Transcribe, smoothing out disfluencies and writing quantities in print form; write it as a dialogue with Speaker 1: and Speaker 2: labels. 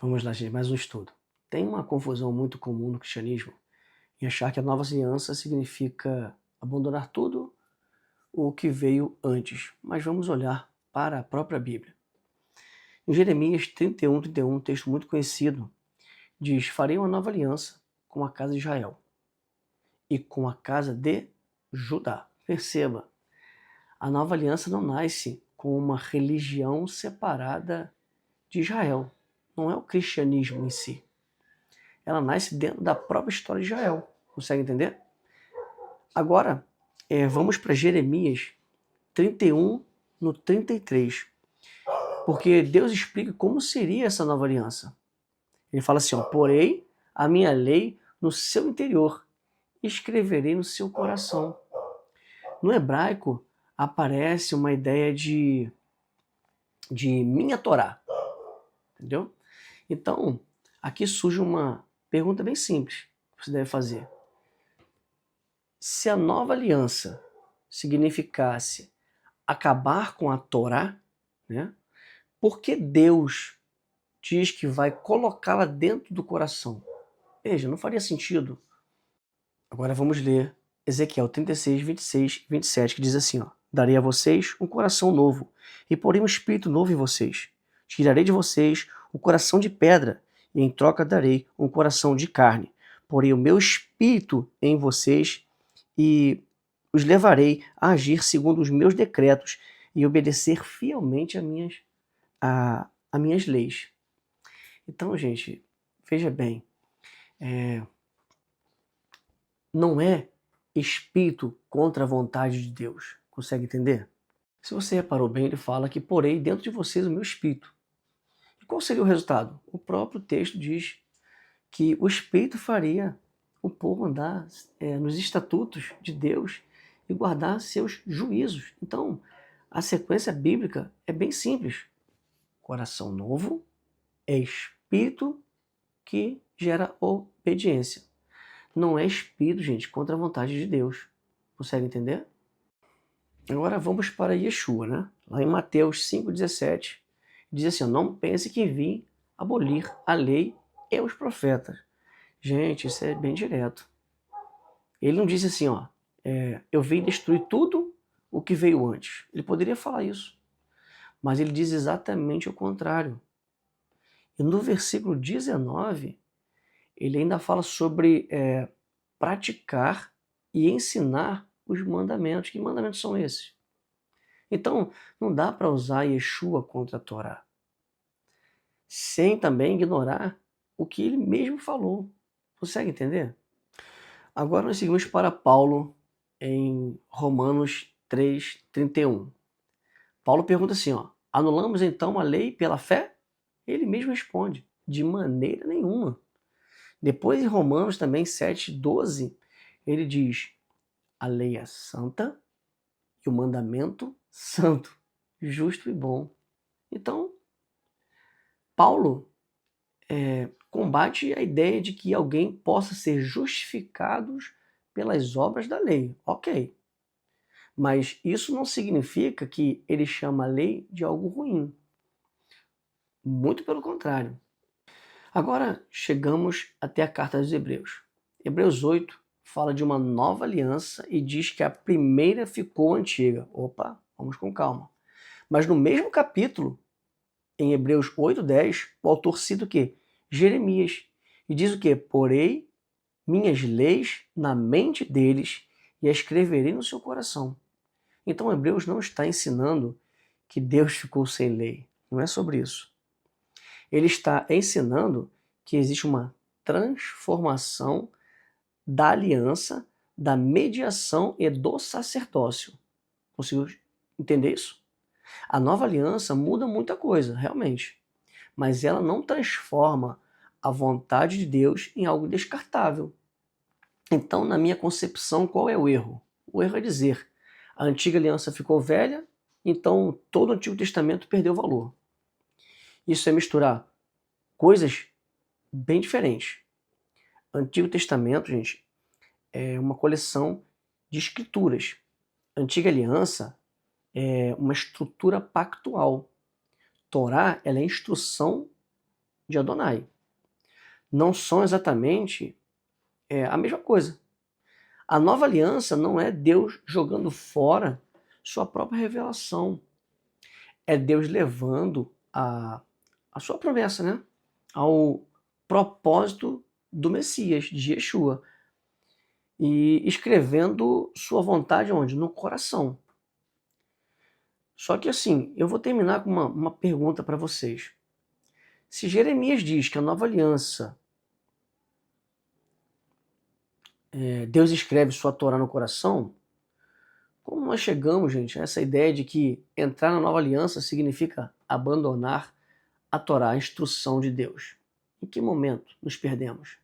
Speaker 1: Vamos lá, gente, mais um estudo. Tem uma confusão muito comum no cristianismo em achar que a nova aliança significa abandonar tudo o que veio antes. Mas vamos olhar para a própria Bíblia. Em Jeremias 31, um texto muito conhecido, diz: Farei uma nova aliança com a casa de Israel e com a casa de Judá. Perceba, a nova aliança não nasce com uma religião separada de Israel. Não é o cristianismo em si. Ela nasce dentro da própria história de Israel. Consegue entender? Agora, vamos para Jeremias 31, no 33. Porque Deus explica como seria essa nova aliança. Ele fala assim, ó, porei a minha lei no seu interior, escreverei no seu coração. No hebraico, aparece uma ideia de minha Torá. Entendeu? Então, aqui surge uma pergunta bem simples que você deve fazer. Se a nova aliança significasse acabar com a Torá, né, por que Deus diz que vai colocá-la dentro do coração? Veja, não faria sentido. Agora vamos ler Ezequiel 36, 26 e 27, que diz assim, ó, darei a vocês um coração novo e porei um espírito novo em vocês. Tirarei de vocês o coração de pedra e em troca darei um coração de carne. Porei o meu espírito em vocês e os levarei a agir segundo os meus decretos e obedecer fielmente a minhas leis. Então, gente, veja bem, não é espírito contra a vontade de Deus. Consegue entender? Se você reparou bem, ele fala que porei dentro de vocês o meu espírito. E qual seria o resultado? O próprio texto diz que o espírito faria o povo andar nos estatutos de Deus e guardar seus juízos. Então, a sequência bíblica é bem simples. Coração novo é espírito que gera obediência. Não é espírito, gente, contra a vontade de Deus. Consegue entender? Agora vamos para Yeshua, né? Lá em Mateus 5,17, diz assim, não pense que vim abolir a lei e os profetas. Gente, isso é bem direto. Ele não disse assim, ó, eu vim destruir tudo o que veio antes. Ele poderia falar isso, mas ele diz exatamente o contrário. E no versículo 19, ele ainda fala sobre praticar e ensinar os mandamentos. Que mandamentos são esses? Então, não dá para usar Yeshua contra a Torá, sem também ignorar o que ele mesmo falou. Consegue entender? Agora nós seguimos para Paulo em Romanos 3:31. Paulo pergunta assim, ó, anulamos então a lei pela fé? Ele mesmo responde, de maneira nenhuma. Depois em Romanos também 7:12, ele diz, a lei é santa e o mandamento santo, justo e bom. Então, Paulo combate a ideia de que alguém possa ser justificado pelas obras da lei. Ok. Mas isso não significa que ele chama a lei de algo ruim. Muito pelo contrário. Agora chegamos até a carta dos Hebreus. Hebreus 8 fala de uma nova aliança e diz que a primeira ficou antiga. Opa, vamos com calma. Mas no mesmo capítulo, em Hebreus 8:10, o autor cita o quê? Jeremias. E diz o quê? Porei minhas leis na mente deles e as escreverei no seu coração. Então Hebreus não está ensinando que Deus ficou sem lei. Não é sobre isso. Ele está ensinando que existe uma transformação da aliança, da mediação e do sacerdócio. Conseguiu entender isso? A nova aliança muda muita coisa, realmente. Mas ela não transforma a vontade de Deus em algo descartável. Então, na minha concepção, qual é o erro? O erro é dizer, a antiga aliança ficou velha, então todo o Antigo Testamento perdeu valor. Isso é misturar coisas bem diferentes. Antigo Testamento, gente, é uma coleção de escrituras. Antiga aliança é uma estrutura pactual. Torá, ela é instrução de Adonai. Não são exatamente a mesma coisa. A nova aliança não é Deus jogando fora sua própria revelação. É Deus levando a sua promessa, né, ao propósito do Messias, de Yeshua. E escrevendo sua vontade onde? No coração. Só que assim, eu vou terminar com uma pergunta para vocês. Se Jeremias diz que a nova aliança, Deus escreve sua Torá no coração, como nós chegamos, gente, a essa ideia de que entrar na nova aliança significa abandonar a Torá, a instrução de Deus? Em que momento nos perdemos?